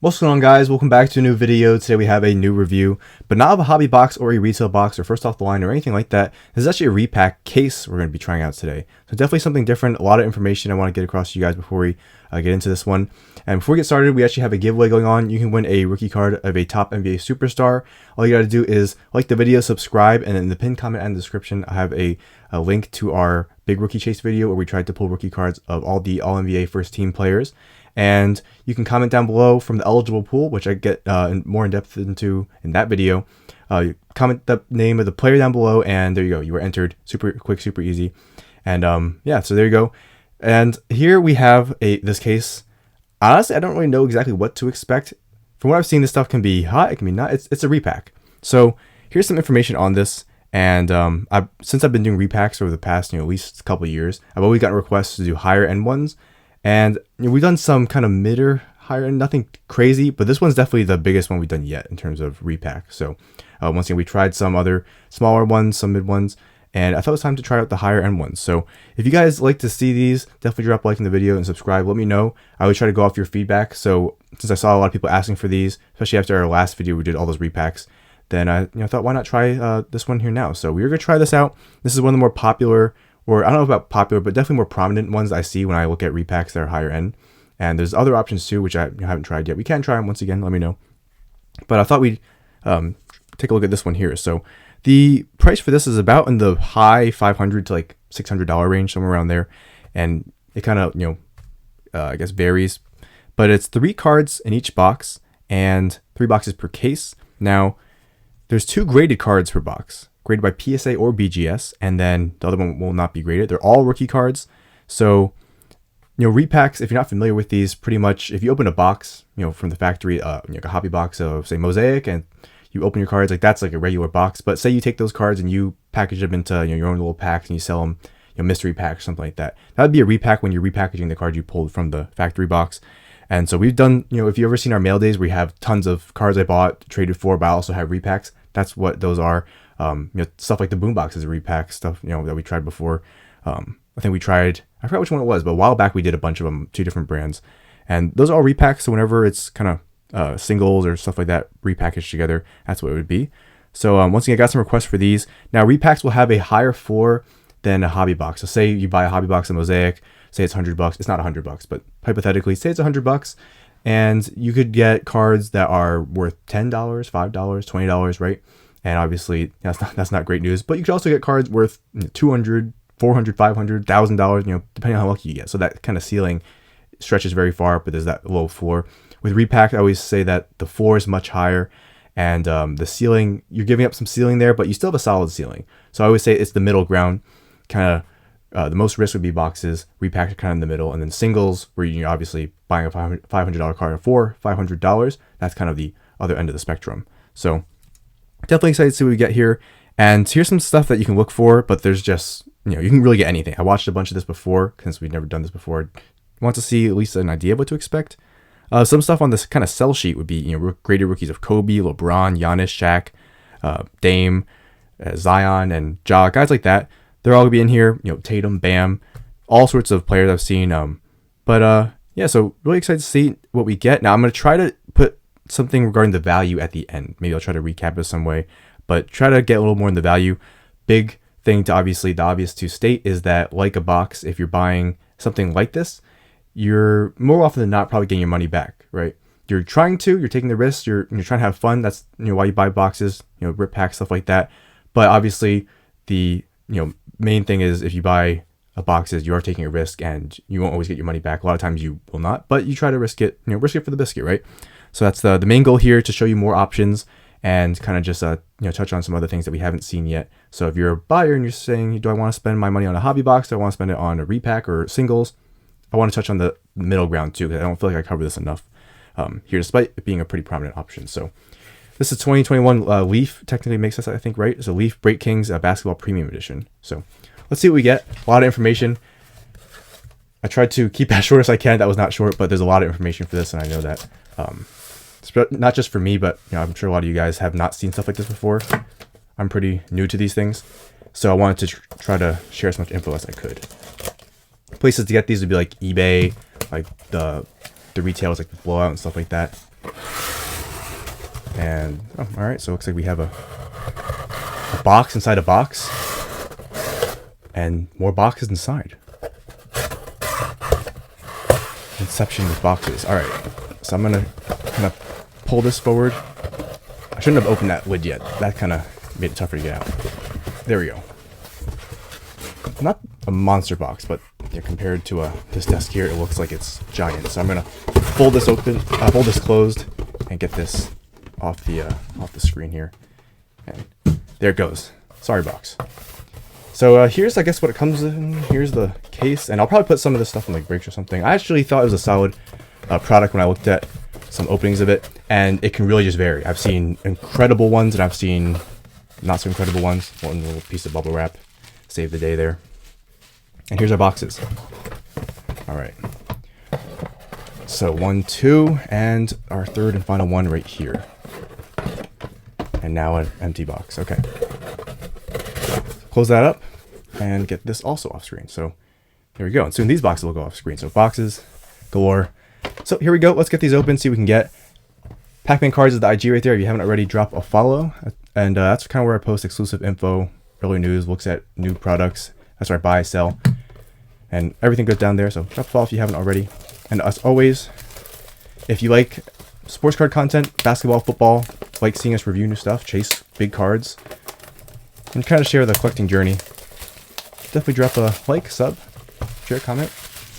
What's going on, guys? Welcome back to a new video. Today we have a new review, but not of a hobby box or a retail box or first off the line or anything like that. This is actually a repack case we're going to be trying out today. So definitely something different, a lot of information I want to get across to you guys before we get into this one. And before we get started, we actually have a giveaway going on. You can win a rookie card of a top NBA superstar. All you got to do is like the video, subscribe, and in the pinned comment and description, I have a link to our big rookie chase video where we tried to pull rookie cards of all the All-NBA first team players. And you can comment down below from the eligible pool, which I get more in depth into in that video. Comment the name of the player down below, and there you go. You were entered. Super quick, super easy. And yeah, so there you go. And here we have this case. Honestly, I don't really know exactly what to expect. From what I've seen, this stuff can be hot. It can be not. It's a repack. So here's some information on this. And since I've been doing repacks over the past at least a couple of years, I've always gotten requests to do higher end ones. And we've done some kind of mid or higher end, nothing crazy, but this one's definitely the biggest one we've done yet in terms of repack. So once again, we tried some other smaller ones, some mid ones, and I thought it was time to try out the higher end ones. So if you guys like to see these, definitely drop a like in the video and subscribe. Let me know. I always try to go off your feedback. So since I saw a lot of people asking for these, especially after our last video, we did all those repacks, then I thought, why not try this one here now? So we're going to try this out. This is one of the more popular, or I don't know about popular, but definitely more prominent ones I see when I look at repacks that are higher end. And there's other options too, which I haven't tried yet. We can try them once again, let me know. But I thought we'd take a look at this one here. So the price for this is about in the high $500 to like $600 range, somewhere around there. And it kind of, I guess varies. But it's 3 cards in each box and 3 boxes per case. Now, there's 2 graded cards per box. Graded by PSA or BGS, and then the other one will not be graded. They're all rookie cards. So, repacks, if you're not familiar with these, pretty much if you open a box, from the factory, like a hobby box of say Mosaic, and you open your cards, like that's like a regular box. But say you take those cards and you package them into your own little packs and you sell them, mystery packs, something like that. That would be a repack when you're repackaging the cards you pulled from the factory box. And so we've done, if you've ever seen our mail days, we have tons of cards I bought, traded for, but I also have repacks. That's what those are. Stuff like the boombox is a repack stuff, that we tried before. I think we tried, I forgot which one it was, but a while back we did a bunch of them, 2 different brands. And those are all repacks, so whenever it's kind of singles or stuff like that repackaged together, that's what it would be. So once again, I got some requests for these. Now, repacks will have a higher floor than a hobby box. So say you buy a hobby box in Mosaic, say it's $100. It's not $100, but hypothetically, say it's $100, and you could get cards that are worth $10, $5, $20, right? And obviously that's not great news, but you could also get cards worth $200, $400, $500, $1,000, depending on how lucky you get. So that kind of ceiling stretches very far, but there's that low floor. With repack, I always say that the floor is much higher, and the ceiling, you're giving up some ceiling there, but you still have a solid ceiling. So I always say it's the middle ground. Kind of the most risk would be boxes, repack kind of in the middle, and then singles, where you're obviously buying a $500 card for $500. That's kind of the other end of the spectrum. So definitely excited to see what we get here. And here's some stuff that you can look for, but there's just, you can really get anything. I watched a bunch of this before, since we've never done this before. I want to see at least an idea of what to expect. Some stuff on this kind of sell sheet would be, graded rookies of Kobe, LeBron, Giannis, Shaq, Dame, Zion, and Ja, guys like that. They're all gonna be in here, Tatum, Bam, all sorts of players I've seen. Yeah, so really excited to see what we get. Now I'm gonna try to put something regarding the value at the end. Maybe I'll try to recap it some way, but try to get a little more in the value. Big thing to the obvious to state is that, like a box, if you're buying something like this, you're more often than not probably getting your money back, right? You're taking the risk, you're trying to have fun. That's why you buy boxes, rip packs, stuff like that. But obviously the main thing is, if you buy a boxes, you are taking a risk, and you won't always get your money back. A lot of times you will not, but you try to risk it, risk it for the biscuit, right? So that's the main goal here, to show you more options and kind of just touch on some other things that we haven't seen yet. So if you're a buyer and you're saying, do I want to spend my money on a hobby box? Do I want to spend it on a repack or singles? I want to touch on the middle ground too, because I don't feel like I cover this enough here, despite it being a pretty prominent option. So this is 2021 Leaf, technically makes this, I think, right? It's a Leaf Break Kings Basketball Premium Edition. So let's see what we get. A lot of information. I tried to keep as short as I can. That was not short, but there's a lot of information for this, and I know that it's not just for me, but I'm sure a lot of you guys have not seen stuff like this before. I'm pretty new to these things, so I wanted to try to share as much info as I could. Places to get these would be like eBay, like the retailers, like the Blowout and stuff like that. And oh, all right, so it looks like we have a box inside a box, and more boxes inside. Inception with boxes. All right, so I'm gonna kind of pull this forward. I shouldn't have opened that lid yet. That kind of made it tougher to get out. There we go. Not a monster box, but yeah, compared to this desk here, it looks like it's giant. So I'm gonna fold this open, fold this closed, and get this off the screen here. And there it goes. Sorry, box. So here's, I guess, what it comes in. Here's the case, and I'll probably put some of this stuff in like breaks or something. I actually thought it was a solid product when I looked at some openings of it, and it can really just vary. I've seen incredible ones, and I've seen not so incredible ones. One little piece of bubble wrap, save the day there. And here's our boxes. All right. So 1, 2, and our third and final one right here. And now an empty box. Okay. Close that up and get this also off screen. So here we go. And soon these boxes will go off screen. So boxes galore. So here we go. Let's get these open, see what we can get. Pac-Man Cards is the IG right there. If you haven't already, drop a follow. And that's kind of where I post exclusive info, early news, looks at new products. That's where I buy, sell, and everything goes down there. So drop a follow if you haven't already. And as always, if you like sports card content, basketball, football, like seeing us review new stuff, chase big cards, and kind of share the collecting journey, definitely drop a like, sub, share, comment.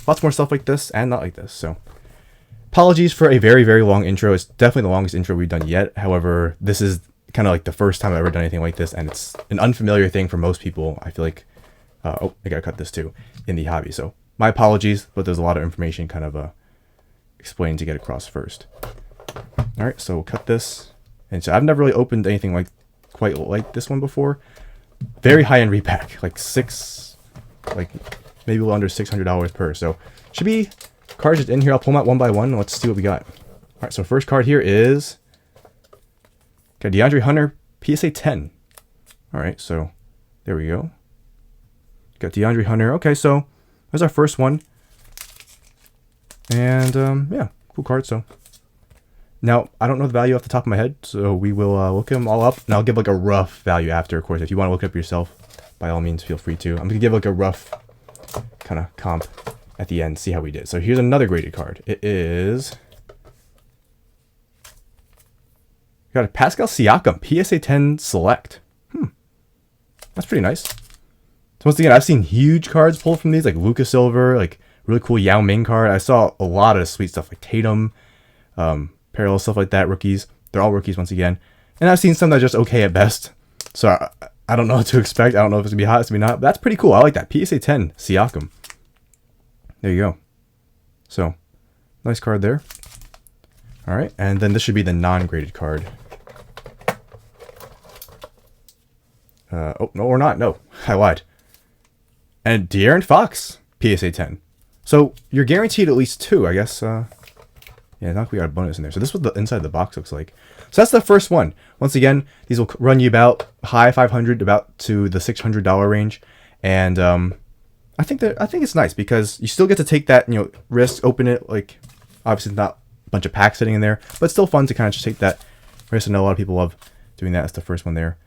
Lots more stuff like this and not like this. So apologies for a very, very long intro. It's definitely the longest intro we've done yet. However, this is kind of like the first time I've ever done anything like this, and it's an unfamiliar thing for most people. I feel like, oh, I gotta cut this too, in the hobby. So my apologies, but there's a lot of information kind of explained to get across first. All right, so we'll cut this. And so I've never really opened anything like quite like this one before. Very high-end repack, like maybe a little under $600 per. So should be cards just in here. I'll pull them out one by one. And let's see what we got. All right, so first card here is got DeAndre Hunter PSA 10. All right, so there we go. Got DeAndre Hunter. Okay, so there's our first one. And yeah, cool card. So now I don't know the value off the top of my head, so we will look them all up, and I'll give like a rough value after. Of course, if you want to look it up yourself, by all means, feel free to. I'm gonna give like a rough kind of comp at the end, see how we did. So here's another graded card. It is got a Pascal Siakam PSA 10 Select. That's pretty nice. So once again, I've seen huge cards pulled from these, like Luka Silver, like really cool Yao Ming card. I saw a lot of sweet stuff like Tatum, parallel stuff like that, rookies. They're all rookies once again. And I've seen some that are just okay at best. So I don't know what to expect. I don't know if it's going to be hot, it's going to be not. But that's pretty cool. I like that. PSA 10 Siakam. There you go. So, nice card there. All right. And then this should be the non-graded card. Oh, no, or not. No, I lied. And De'Aaron Fox, PSA 10. So, you're guaranteed at least 2, I guess. Yeah, not we got a bonus in there. So this is what the inside of the box looks like. So that's the first one. Once again, these will run you about high 500, about to the $600 range. And I think it's nice because you still get to take that, risk, open it. Like, obviously not a bunch of packs sitting in there, but it's still fun to kind of just take that risk. I know a lot of people love doing that. That's the first one there.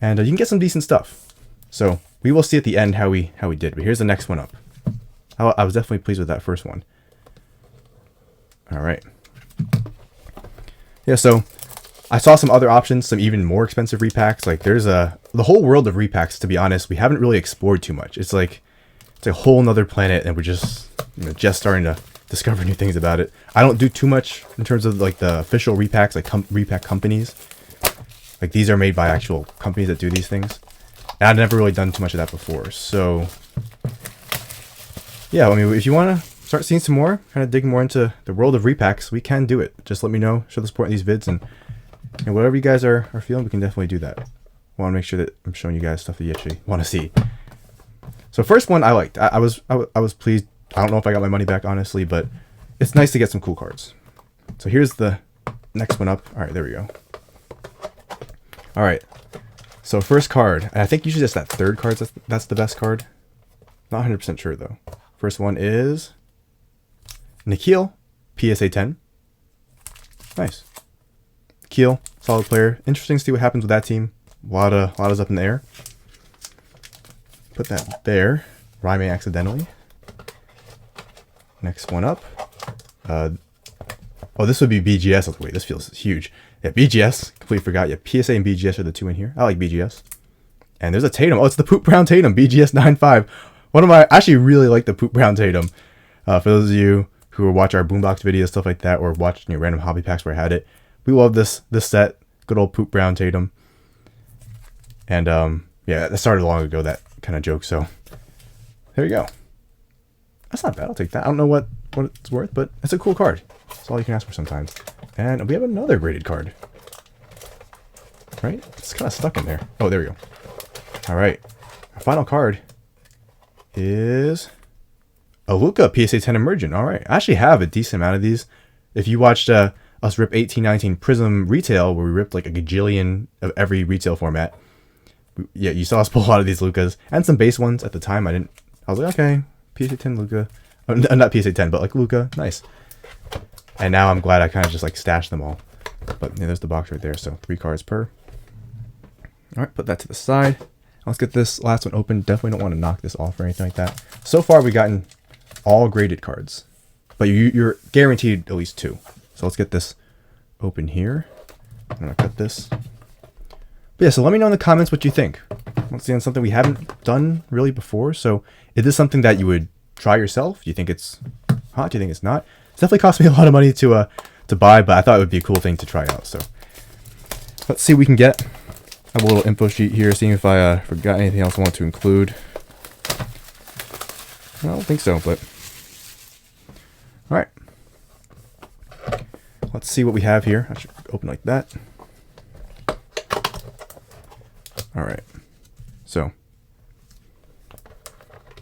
And you can get some decent stuff. So we will see at the end how we did. But here's the next one up. I was definitely pleased with that first one. All right. Yeah, so I saw some other options, some even more expensive repacks. Like there's the whole world of repacks, to be honest, we haven't really explored too much. It's like it's a whole nother planet, and we're just just starting to discover new things about it. I don't do too much in terms of like the official repacks, like repack companies. Like these are made by actual companies that do these things. And I've never really done too much of that before. So yeah, I mean, if you want to start seeing some more, kind of digging more into the world of repacks, we can do it. Just let me know, show the support in these vids, and whatever you guys are feeling, we can definitely do that. I want to make sure that I'm showing you guys stuff that you actually want to see. So first one I liked. I was pleased. I don't know if I got my money back, honestly, but it's nice to get some cool cards. So here's the next one up. All right, there we go. All right. So first card, and I think usually that's that third card. That's the best card. Not 100% sure though. First one is Nikhil, PSA 10. Nice. Keel, solid player. Interesting to see what happens with that team. A lot is up in the air. Put that there. Rhyme accidentally. Next one up. Oh, this would be BGS. Wait, this feels huge. Yeah, BGS. Completely forgot. Yeah, PSA and BGS are the two in here. I like BGS. And there's a Tatum. Oh, it's the Poop Brown Tatum. BGS 9.5. I actually really like the Poop Brown Tatum. For those of you who watch our Boombox videos, stuff like that, or watch random hobby packs where I had it, we love this set. Good old Poop Brown Tatum. And yeah, that started long ago, that kind of joke. So there you go. That's not bad. I'll take that. I don't know what it's worth, but it's a cool card. That's all you can ask for sometimes. And we have another graded card. Right? It's kind of stuck in there. Oh, there we go. All right. Our final card is a Luka PSA 10 Emergent. All right. I actually have a decent amount of these. If you watched us rip 1819 Prism Retail, where we ripped like a gajillion of every retail format, yeah, you saw us pull a lot of these Lukas and some base ones at the time. I was like, okay, PSA 10 Luka. Not PSA 10, but like Luka. Nice. And now I'm glad I kind of just like stashed them all. But yeah, there's the box right there. So 3 cards per. All right, put that to the side. Let's get this last one open. Definitely don't want to knock this off or anything like that. So far, we've gotten all graded cards, but you're guaranteed at least 2. So let's get this open here. I'm gonna cut this. But yeah, so let me know in the comments what you think. Once again, something we haven't done really before. So is this something that you would try yourself? Do you think it's hot? Do you think it's not? It definitely cost me a lot of money to buy, but I thought it would be a cool thing to try out. So let's see what we can get. I have a little info sheet here, seeing if I forgot anything else I want to include. I don't think so, but all right. Let's see what we have here. I should open like that. All right. So,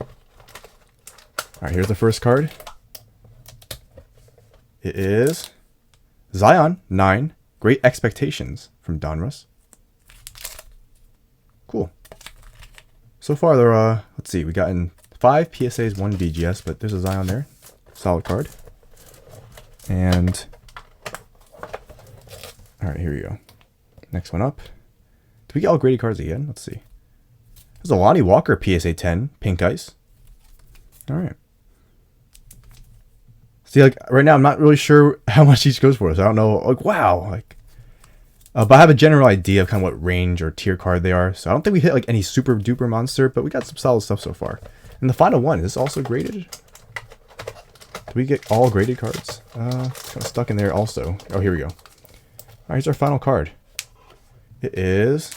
all right, here's the first card. It is Zion 9, Great Expectations from Donruss. Cool. So far, there are, let's see, we gotten 5 PSAs, 1 BGS, but there's a Zion there. Solid card. And, all right, here we go. Next one up. Do we get all graded cards again? Let's see. There's a Lonnie Walker PSA 10, Pink Ice. All right. See, like, right now, I'm not really sure how much each goes for, so I don't know. Like, wow. Like, but I have a general idea of kind of what range or tier card they are. So I don't think we hit like any super duper monster, but we got some solid stuff so far. And the final one, is this also graded? Do we get all graded cards? It's kind of stuck in there also. Oh, here we go. All right, here's our final card. It is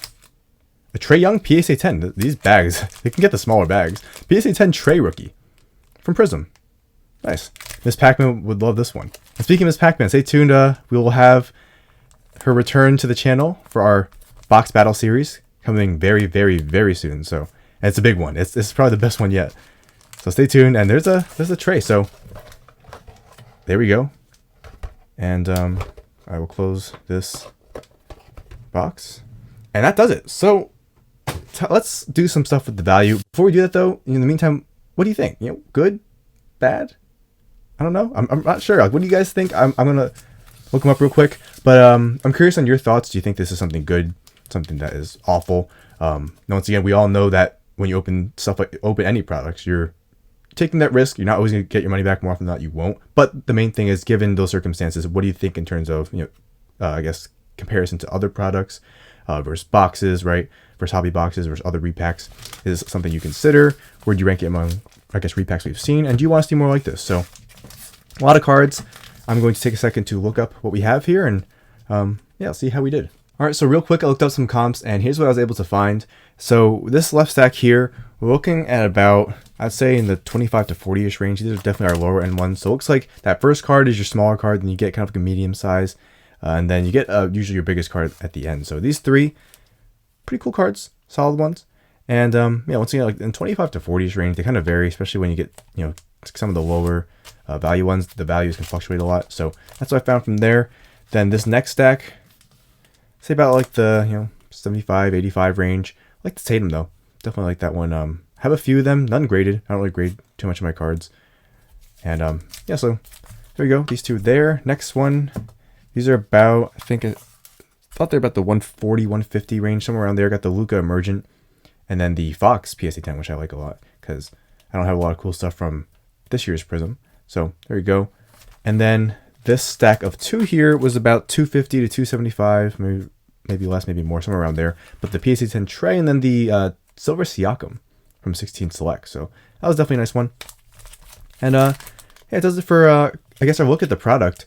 a Trae Young PSA 10. These bags, they can get the smaller bags. PSA 10 Trae Rookie from Prism. Nice. Miss Pac-Man would love this one. And speaking of Miss Pac-Man, stay tuned. We will have her return to the channel for our box battle series coming very, very, very soon. So, and it's a big one. It's probably the best one yet. So stay tuned. And there's a tray. So there we go. And I will close this box, and that does it. So let's do some stuff with the value. Before we do that, though, in the meantime, what do you think? You know, good, bad? I don't know. I'm not sure. Like, what do you guys think? I'm gonna look them up real quick, but I'm curious on your thoughts. Do you think this is something good, something that is awful? Once again, we all know that when you open stuff like any products, you're taking that risk. You're not always gonna get your money back. More often than not, you won't. But the main thing is, given those circumstances, what do you think in terms of, you know, I guess comparison to other products versus boxes, right? Versus hobby boxes versus other repacks? Is this something you consider? Where do you rank it among, I guess, repacks we've seen? And do you want to see more like this? So a lot of cards. I'm going to take a second to look up what we have here and yeah, see how we did. All right, so real quick, I looked up some comps and here's what I was able to find. So this left stack here, we're looking at about, I'd say in the 25 to 40-ish range. These are definitely our lower end ones. So it looks like that first card is your smaller card, then you get kind of like a medium size, and then you get usually your biggest card at the end. So these 3, pretty cool cards, solid ones. And yeah, once again, like in 25 to 40-ish range, they kind of vary, especially when you get, you know, some of the lower value ones. The values can fluctuate a lot. So that's what I found from there. Then this next stack, say about like the, you know, 75, 85 range. I like the Tatum though. Definitely like that one. Have a few of them, none graded. I don't really grade too much of my cards. And yeah, so there we go. These 2 there. Next one, these are about, I think thought they're about the 140, 150 range, somewhere around there. Got the Luca Emergent, and then the Fox PSA 10, which I like a lot because I don't have a lot of cool stuff from this year's Prism. So there you go. And then this stack of 2 here was about 250 to 275, maybe less, maybe more, somewhere around there. But the PSA 10 tray, and then the Silver Siakam from 16 Select. So that was definitely a nice one. And yeah, it does it for I guess our look at the product.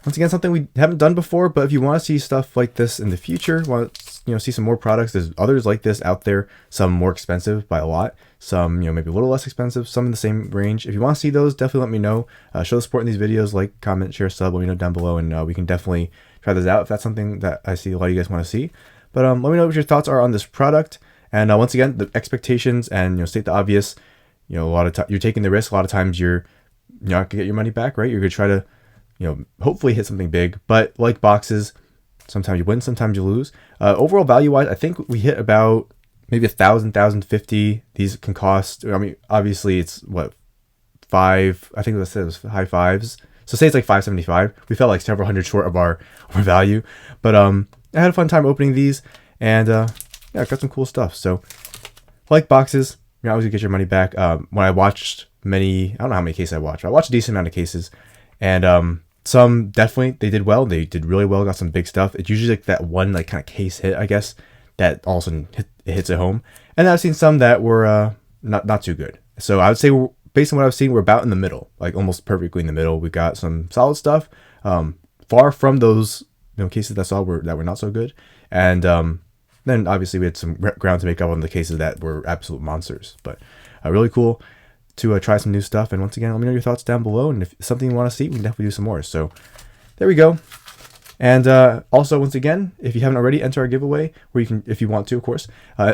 Once again, something we haven't done before, but if you want to see stuff like this in the future, want to see some more products, there's others like this out there. Some more expensive by a lot, some maybe a little less expensive, some in the same range. If you want to see those, definitely let me know. Show the support in these videos, like, comment, share, sub, let me know down below, and we can definitely try this out if that's something that I see a lot of you guys want to see. But let me know what your thoughts are on this product. And once again, the expectations, and state the obvious. A lot of time you're taking the risk. A lot of times you're not gonna get your money back, right? You're gonna try to hopefully hit something big, but like boxes, sometimes you win, sometimes you lose. Overall value wise, I think we hit about maybe 1,000, 1,050. These can cost, I mean, obviously it's what, five, I think it was high fives. So say it's like 575. We felt like several hundred short of our value, but I had a fun time opening these, and yeah, I got some cool stuff. So like boxes, you're always gonna get your money back. When I watched many, I don't know how many cases I watched, but I watched a decent amount of cases, and some definitely they did well. They did really well. Got some big stuff. It's usually like that one like kind of case hit, I guess, that all of a sudden hits at home. And I've seen some that were not too good. So I would say based on what I've seen, we're about in the middle, like almost perfectly in the middle. We got some solid stuff, far from those cases that were not so good. And then obviously we had some ground to make up on the cases that were absolute monsters. But really cool to try some new stuff. And once again, let me know your thoughts down below, and if it's something you want to see, we can definitely do some more. So there we go. And also, once again, if you haven't already, enter our giveaway, where you can, if you want to, of course.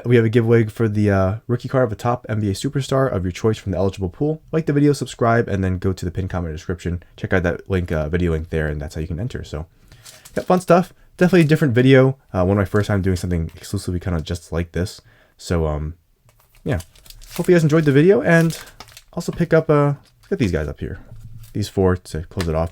We have a giveaway for the rookie card of a top NBA superstar of your choice from the eligible pool. Like the video, subscribe, and then go to the pinned comment description. Check out that link, video link there, and that's how you can enter. So yeah, fun stuff. Definitely a different video. One of my first time doing something exclusively kind of just like this. So yeah, hope you guys enjoyed the video, and also pick up get these guys up here, these 4 to close it off.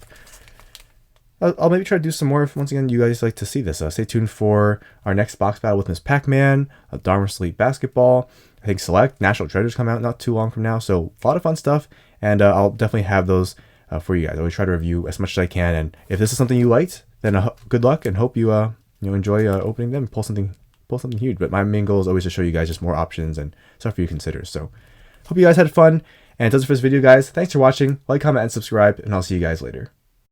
I'll maybe try to do some more if once again you guys like to see this. Stay tuned for our next box battle with Miss Pac-Man, Dharma Sleep Basketball. I think Select National Treasures come out not too long from now, so a lot of fun stuff, and I'll definitely have those for you guys. I always try to review as much as I can, and if this is something you liked, then good luck, and hope you enjoy opening them, pull something huge. But my main goal is always to show you guys just more options and stuff for you to consider. So hope you guys had fun, and it does it for this video, guys. Thanks for watching. Like, comment, and subscribe, and I'll see you guys later.